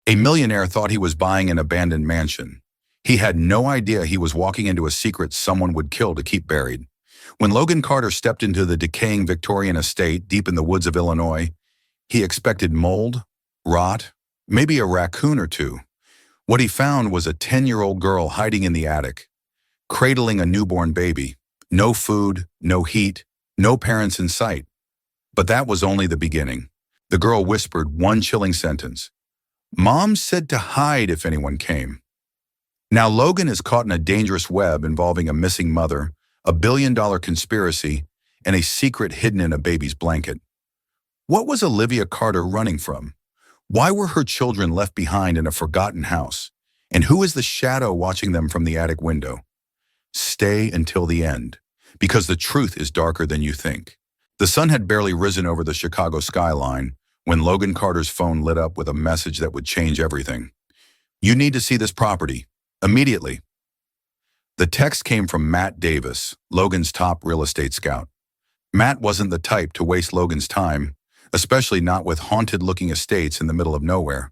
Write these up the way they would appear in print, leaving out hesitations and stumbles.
A millionaire thought he was buying an abandoned mansion. He had no idea he was walking into a secret someone would kill to keep buried. When Logan Carter stepped into the decaying Victorian estate deep in the woods of Illinois, he expected mold, rot, maybe a raccoon or two. What he found was a 10-year-old girl hiding in the attic, cradling a newborn baby. No food, no heat, no parents in sight. But that was only the beginning. The girl whispered one chilling sentence. "Mom said to hide if anyone came." Now Logan is caught in a dangerous web involving a missing mother, a billion-dollar conspiracy, and a secret hidden in a baby's blanket. What was Olivia Carter running from? Why were her children left behind in a forgotten house? And who is the shadow watching them from the attic window? Stay until the end, because the truth is darker than you think. The sun had barely risen over the Chicago skyline when Logan Carter's phone lit up with a message that would change everything. "You need to see this property, immediately." The text came from Matt Davis, Logan's top real estate scout. Matt wasn't the type to waste Logan's time, especially not with haunted-looking estates in the middle of nowhere.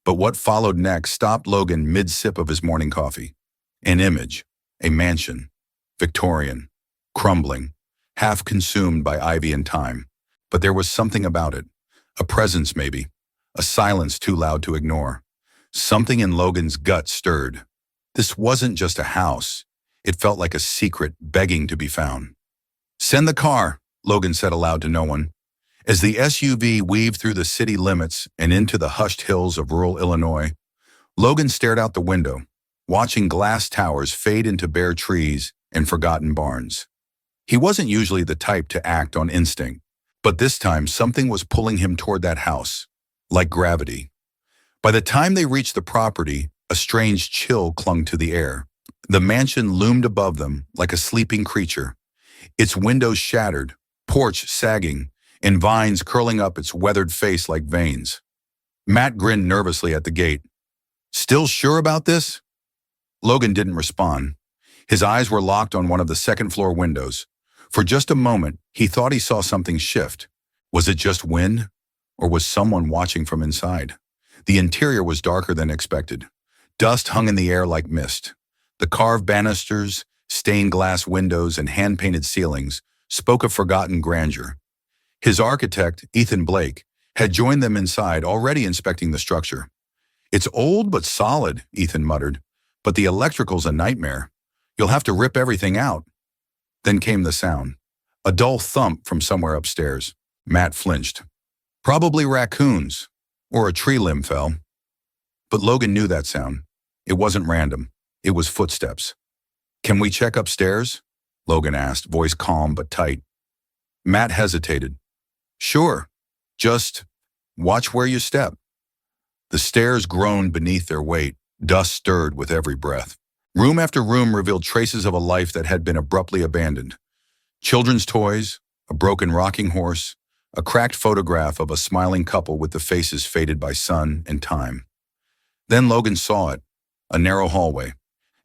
But what followed next stopped Logan mid-sip of his morning coffee. An image, a mansion, Victorian, crumbling, half consumed by ivy and time. But there was something about it, a presence maybe, a silence too loud to ignore. Something in Logan's gut stirred. This wasn't just a house. It felt like a secret begging to be found. "Send the car," Logan said aloud to no one. As the SUV weaved through the city limits and into the hushed hills of rural Illinois, Logan stared out the window, watching glass towers fade into bare trees and forgotten barns. He wasn't usually the type to act on instinct, but this time something was pulling him toward that house, like gravity. By the time they reached the property, a strange chill clung to the air. The mansion loomed above them like a sleeping creature, its windows shattered, porch sagging, and vines curling up its weathered face like veins. Matt grinned nervously at the gate. "Still sure about this?" Logan didn't respond. His eyes were locked on one of the second-floor windows. For just a moment, he thought he saw something shift. Was it just wind? Or was someone watching from inside? The interior was darker than expected. Dust hung in the air like mist. The carved banisters, stained glass windows, and hand-painted ceilings spoke of forgotten grandeur. His architect, Ethan Blake, had joined them inside, already inspecting the structure. "It's old but solid," Ethan muttered, "but the electrical's a nightmare. You'll have to rip everything out." Then came the sound. A dull thump from somewhere upstairs. Matt flinched. Probably raccoons, or a tree limb fell. But Logan knew that sound. It wasn't random. It was footsteps. "Can we check upstairs?" Logan asked, voice calm but tight. Matt hesitated. "Sure. Just watch where you step." The stairs groaned beneath their weight. Dust stirred with every breath. Room after room revealed traces of a life that had been abruptly abandoned. Children's toys, a broken rocking horse, a cracked photograph of a smiling couple with the faces faded by sun and time. Then Logan saw it, a narrow hallway.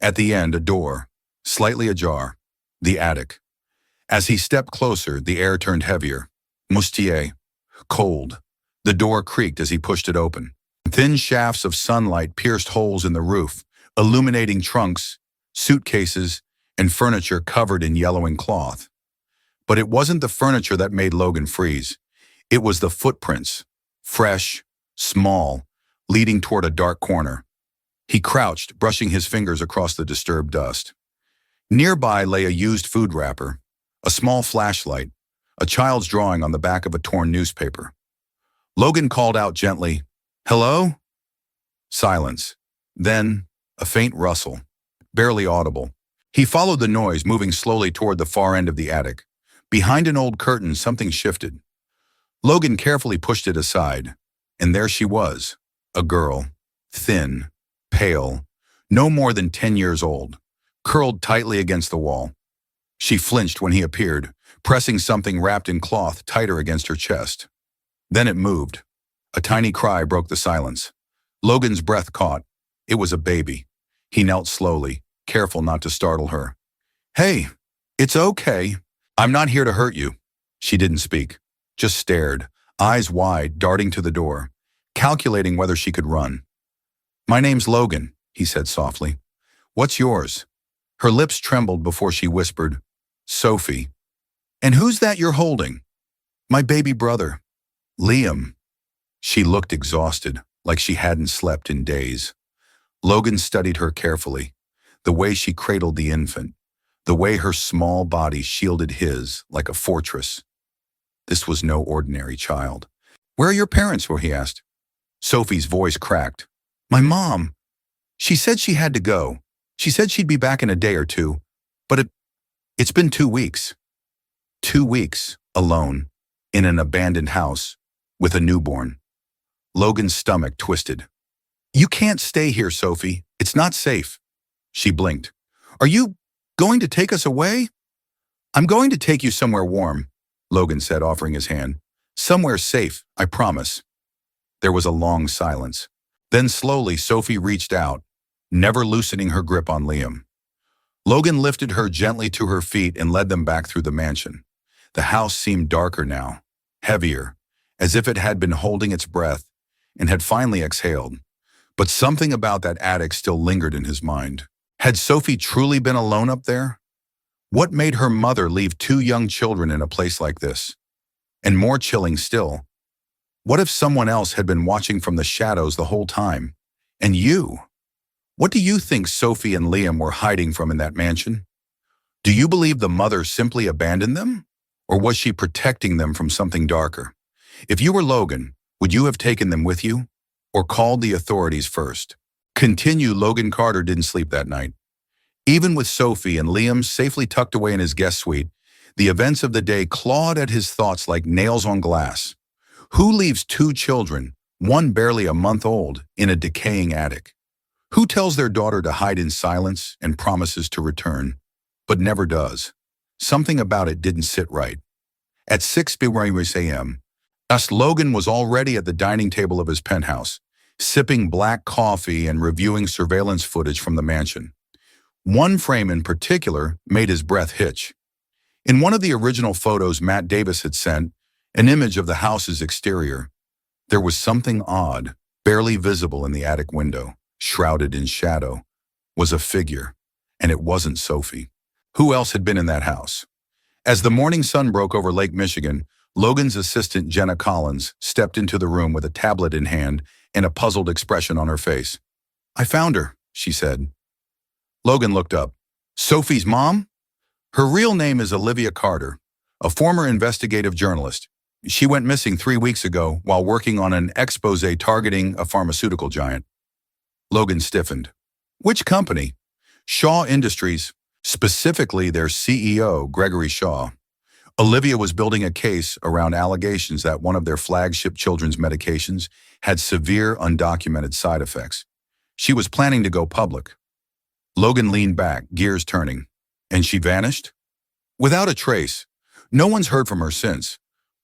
At the end, a door, slightly ajar, the attic. As he stepped closer, the air turned heavier. Mustier, cold. The door creaked as he pushed it open. Thin shafts of sunlight pierced holes in the roof, illuminating trunks, suitcases, and furniture covered in yellowing cloth. But it wasn't the furniture that made Logan freeze. It was the footprints, fresh, small, leading toward a dark corner. He crouched, brushing his fingers across the disturbed dust. Nearby lay a used food wrapper, a small flashlight, a child's drawing on the back of a torn newspaper. Logan called out gently, "Hello?" Silence. Then, a faint rustle, barely audible. He followed the noise, moving slowly toward the far end of the attic. Behind an old curtain, something shifted. Logan carefully pushed it aside, and there she was, a girl, thin, pale, no more than 10 years old, curled tightly against the wall. She flinched when he appeared, pressing something wrapped in cloth tighter against her chest. Then it moved. A tiny cry broke the silence. Logan's breath caught. It was a baby. He knelt slowly, careful not to startle her. "Hey, it's okay. I'm not here to hurt you." She didn't speak, just stared, eyes wide, darting to the door, calculating whether she could run. My name's Logan, he said softly. What's yours? Her lips trembled before she whispered, Sophie. And who's that you're holding? My baby brother, Liam. She looked exhausted, like she hadn't slept in days. Logan studied her carefully, the way she cradled the infant, the way her small body shielded his like a fortress. This was no ordinary child. Where are your parents? He asked. Sophie's voice cracked. My mom. She said she had to go. She said she'd be back in a day or two, but it's been 2 weeks. 2 weeks, alone, in an abandoned house, with a newborn. Logan's stomach twisted. You can't stay here, Sophie. It's not safe. She blinked. Are you going to take us away? I'm going to take you somewhere warm, Logan said, offering his hand. Somewhere safe, I promise. There was a long silence. Then slowly, Sophie reached out, never loosening her grip on Liam. Logan lifted her gently to her feet and led them back through the mansion. The house seemed darker now, heavier, as if it had been holding its breath and had finally exhaled. But something about that attic still lingered in his mind. Had Sophie truly been alone up there? What made her mother leave 2 young children in a place like this? And more chilling still, what if someone else had been watching from the shadows the whole time? And you? What do you think Sophie and Liam were hiding from in that mansion? Do you believe the mother simply abandoned them? Or was she protecting them from something darker? If you were Logan, would you have taken them with you? Or called the authorities first? Logan Carter didn't sleep that night. Even with Sophie and Liam safely tucked away in his guest suite, the events of the day clawed at his thoughts like nails on glass. Who leaves 2 children, one barely a month old, in a decaying attic? Who tells their daughter to hide in silence and promises to return, but never does? Something about it didn't sit right. At 6 a.m., Logan was already at the dining table of his penthouse, sipping black coffee and reviewing surveillance footage from the mansion. One frame in particular made his breath hitch. In one of the original photos Matt Davis had sent, an image of the house's exterior, there was something odd, barely visible in the attic window, shrouded in shadow, was a figure, and it wasn't Sophie. Who else had been in that house? As the morning sun broke over Lake Michigan, Logan's assistant, Jenna Collins, stepped into the room with a tablet in hand and a puzzled expression on her face. I found her, she said. Logan looked up. Sophie's mom? Her real name is Olivia Carter, a former investigative journalist. She went missing 3 weeks ago while working on an expose targeting a pharmaceutical giant. Logan stiffened. Which company? Shaw Industries, specifically their CEO, Gregory Shaw. Olivia was building a case around allegations that one of their flagship children's medications had severe undocumented side effects. She was planning to go public. Logan leaned back, gears turning. And she vanished? Without a trace. No one's heard from her since.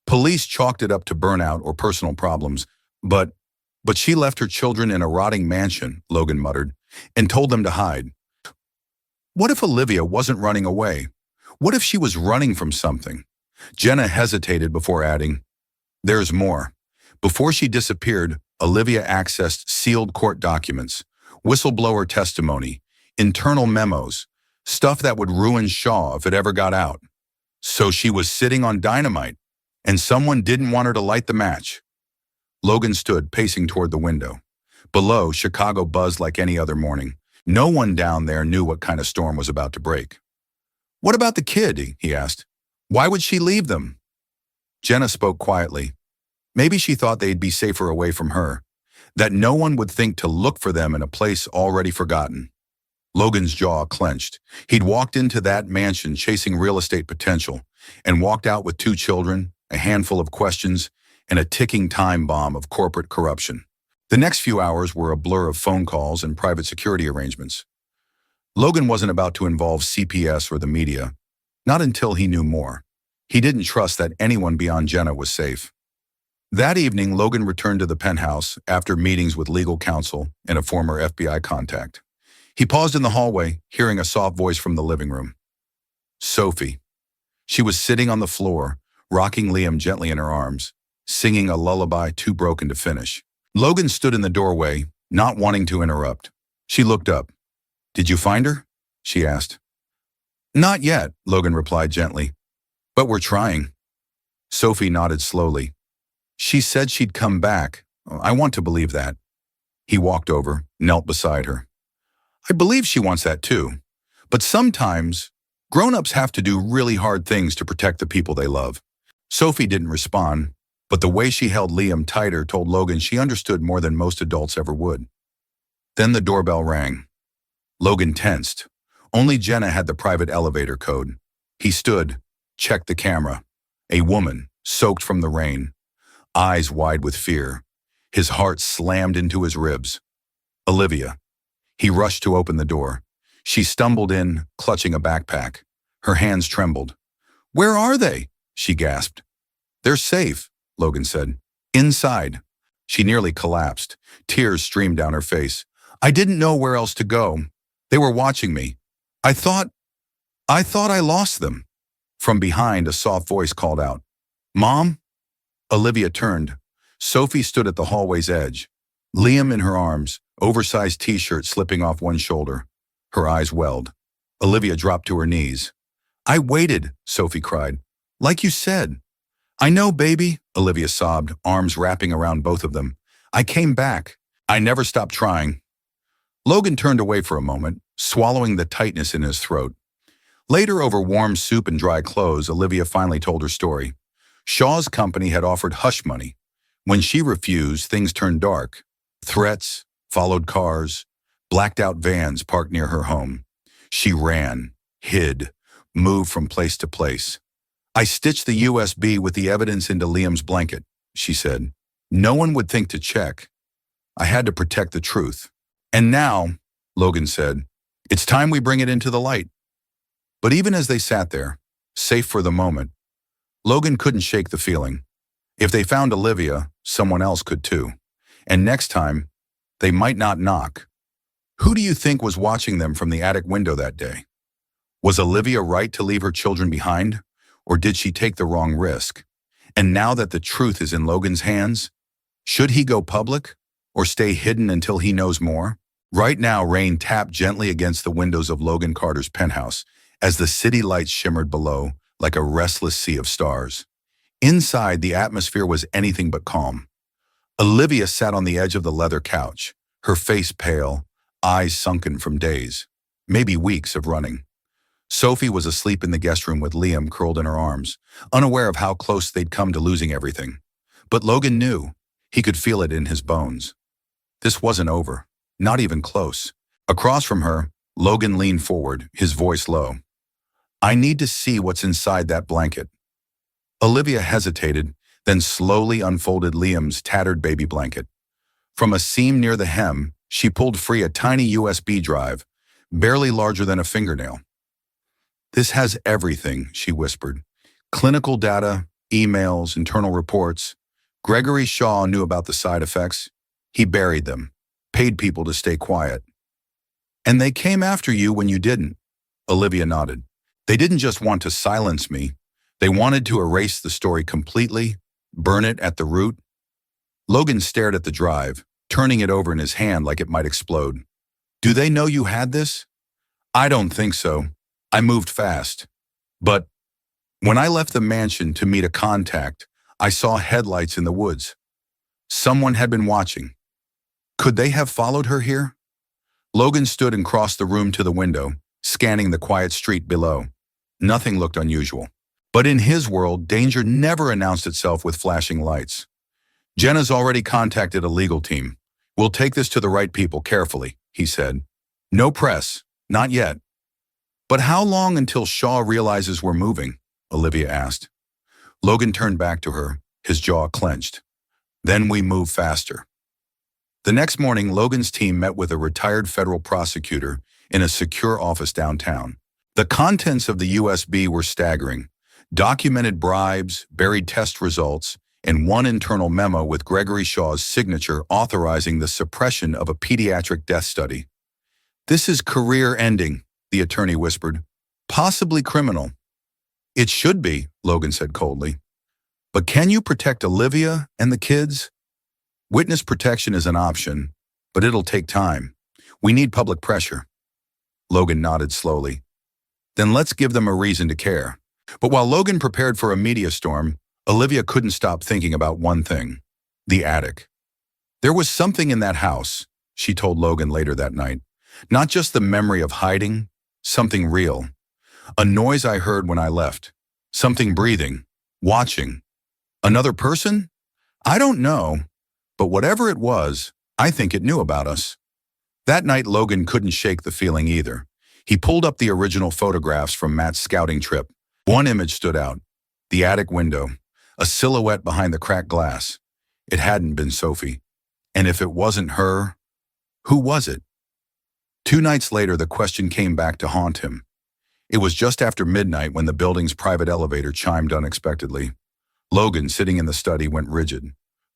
Police chalked it up to burnout or personal problems, but she left her children in a rotting mansion, Logan muttered, and told them to hide. What if Olivia wasn't running away? What if she was running from something? Jenna hesitated before adding, there's more. Before she disappeared, Olivia accessed sealed court documents, whistleblower testimony, internal memos, stuff that would ruin Shaw if it ever got out. So she was sitting on dynamite, and someone didn't want her to light the match. Logan stood, pacing toward the window. Below, Chicago buzzed like any other morning. No one down there knew what kind of storm was about to break. What about the kid? He asked. Why would she leave them? Jenna spoke quietly. Maybe she thought they'd be safer away from her, that no one would think to look for them in a place already forgotten. Logan's jaw clenched. He'd walked into that mansion chasing real estate potential and walked out with 2 children, a handful of questions, and a ticking time bomb of corporate corruption. The next few hours were a blur of phone calls and private security arrangements. Logan wasn't about to involve CPS or the media, not until he knew more. He didn't trust that anyone beyond Jenna was safe. That evening, Logan returned to the penthouse after meetings with legal counsel and a former FBI contact. He paused in the hallway, hearing a soft voice from the living room. Sophie. She was sitting on the floor, rocking Liam gently in her arms, singing a lullaby too broken to finish. Logan stood in the doorway, not wanting to interrupt. She looked up. "Did you find her?" she asked. "Not yet," Logan replied gently. "But we're trying." Sophie nodded slowly. "She said she'd come back. I want to believe that." He walked over, knelt beside her. "I believe she wants that too. But sometimes, grown-ups have to do really hard things to protect the people they love." Sophie didn't respond, but the way she held Liam tighter told Logan she understood more than most adults ever would. Then the doorbell rang. Logan tensed. Only Jenna had the private elevator code. He stood, checked the camera. A woman, soaked from the rain, eyes wide with fear. His heart slammed into his ribs. Olivia. He rushed to open the door. She stumbled in, clutching a backpack. Her hands trembled. "Where are they?" she gasped. "They're safe," Logan said. "Inside." She nearly collapsed. Tears streamed down her face. "I didn't know where else to go. They were watching me. I thought I lost them." From behind, a soft voice called out, "Mom?" Olivia turned. Sophie stood at the hallway's edge. Liam in her arms, oversized t-shirt slipping off one shoulder. Her eyes welled. Olivia dropped to her knees. "I waited," Sophie cried. "Like you said." "I know, baby," Olivia sobbed, arms wrapping around both of them. "I came back. I never stopped trying." Logan turned away for a moment, swallowing the tightness in his throat. Later, over warm soup and dry clothes, Olivia finally told her story. Shaw's company had offered hush money. When she refused, things turned dark. Threats, followed cars, blacked out vans parked near her home. She ran, hid, moved from place to place. "I stitched the USB with the evidence into Liam's blanket," she said. "No one would think to check. I had to protect the truth. And now," Logan said, "it's time we bring it into the light." But even as they sat there, safe for the moment, Logan couldn't shake the feeling. If they found Olivia, someone else could too. And next time, they might not knock. Who do you think was watching them from the attic window that day? Was Olivia right to leave her children behind? Or did she take the wrong risk? And now that the truth is in Logan's hands, should he go public or stay hidden until he knows more? Right now, rain tapped gently against the windows of Logan Carter's penthouse as the city lights shimmered below like a restless sea of stars. Inside, the atmosphere was anything but calm. Olivia sat on the edge of the leather couch, her face pale, eyes sunken from days, maybe weeks of running. Sophie was asleep in the guest room with Liam curled in her arms, unaware of how close they'd come to losing everything. But Logan knew. He could feel it in his bones. This wasn't over, not even close. Across from her, Logan leaned forward, his voice low. "I need to see what's inside that blanket." Olivia hesitated, then slowly unfolded Liam's tattered baby blanket. From a seam near the hem, she pulled free a tiny USB drive, barely larger than a fingernail. "This has everything," she whispered. "Clinical data, emails, internal reports. Gregory Shaw knew about the side effects. He buried them, paid people to stay quiet. And they came after you when you didn't." Olivia nodded. "They didn't just want to silence me. They wanted to erase the story completely, burn it at the root." Logan stared at the drive, turning it over in his hand like it might explode. "Do they know you had this?" "I don't think so. I moved fast. But when I left the mansion to meet a contact, I saw headlights in the woods. Someone had been watching. Could they have followed her here?" Logan stood and crossed the room to the window, scanning the quiet street below. Nothing looked unusual. But in his world, danger never announced itself with flashing lights. "Jenna's already contacted a legal team. We'll take this to the right people carefully," he said. "No press, not yet." "But how long until Shaw realizes we're moving?" Olivia asked. Logan turned back to her, his jaw clenched. "Then we move faster." The next morning, Logan's team met with a retired federal prosecutor in a secure office downtown. The contents of the USB were staggering. Documented bribes, buried test results, and one internal memo with Gregory Shaw's signature authorizing the suppression of a pediatric death study. "This is career-ending," the attorney whispered. "Possibly criminal." "It should be," Logan said coldly. "But can you protect Olivia and the kids?" "Witness protection is an option, but it'll take time. We need public pressure. Logan nodded slowly. Then let's give them a reason to care. But while Logan prepared for a media storm, Olivia couldn't stop thinking about one thing: the attic. There was something in that house, she told Logan later that night. Not just the memory of hiding, something real. A noise I heard when I left. Something breathing, watching. Another person? I don't know, but whatever it was, I think it knew about us. That night, Logan couldn't shake the feeling either. He pulled up the original photographs from Matt's scouting trip. One image stood out: the attic window, a silhouette behind the cracked glass. It hadn't been Sophie. And if it wasn't her, who was it? 2 nights later, the question came back to haunt him. It was just after midnight when the building's private elevator chimed unexpectedly. Logan, sitting in the study, went rigid.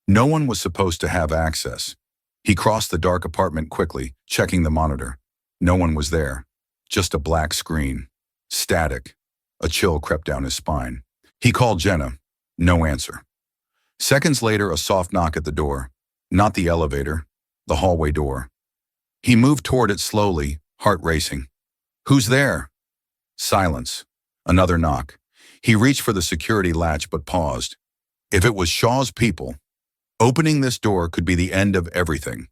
No one was supposed to have access. He crossed the dark apartment quickly, checking the monitor. No one was there. Just a black screen. Static. A chill crept down his spine. He called Jenna. No answer. Seconds later, a soft knock at the door. Not the elevator, the hallway door. He moved toward it slowly, heart racing. Who's there? Silence. Another knock. He reached for the security latch but paused. If it was Shaw's people, opening this door could be the end of everything.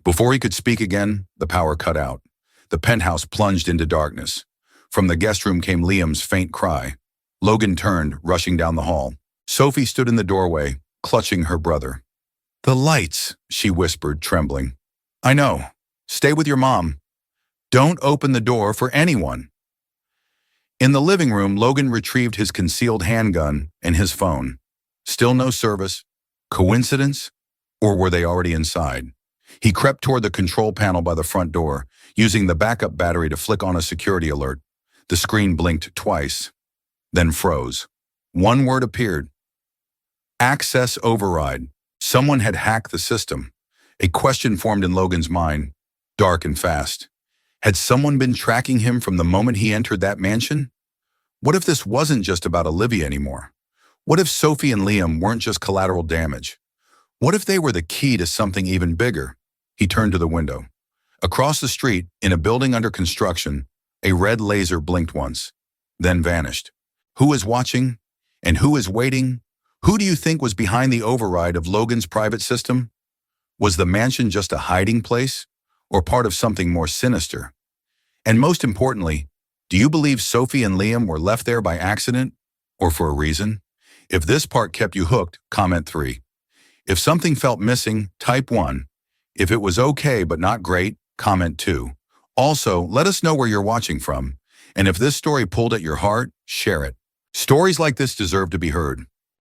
Before he could speak again, the power cut out. The penthouse plunged into darkness. From the guest room came Liam's faint cry. Logan turned, rushing down the hall. Sophie stood in the doorway, clutching her brother. The lights, she whispered, trembling. I know. Stay with your mom. Don't open the door for anyone. In the living room, Logan retrieved his concealed handgun and his phone. Still no service. Coincidence? Or were they already inside? He crept toward the control panel by the front door, using the backup battery to flick on a security alert. The screen blinked twice, then froze. One word appeared. Access override. Someone had hacked the system. A question formed in Logan's mind, dark and fast. Had someone been tracking him from the moment he entered that mansion? What if this wasn't just about Olivia anymore? What if Sophie and Liam weren't just collateral damage? What if they were the key to something even bigger? He turned to the window. Across the street, in a building under construction, a red laser blinked once, then vanished. Who is watching? And who is waiting? Who do you think was behind the override of Logan's private system? Was the mansion just a hiding place, or part of something more sinister? And most importantly, do you believe Sophie and Liam were left there by accident, or for a reason? If this part kept you hooked, comment 3. If something felt missing, type 1. If it was okay but not great, comment 2. Also, let us know where you're watching from. And if this story pulled at your heart, share it. Stories like this deserve to be heard.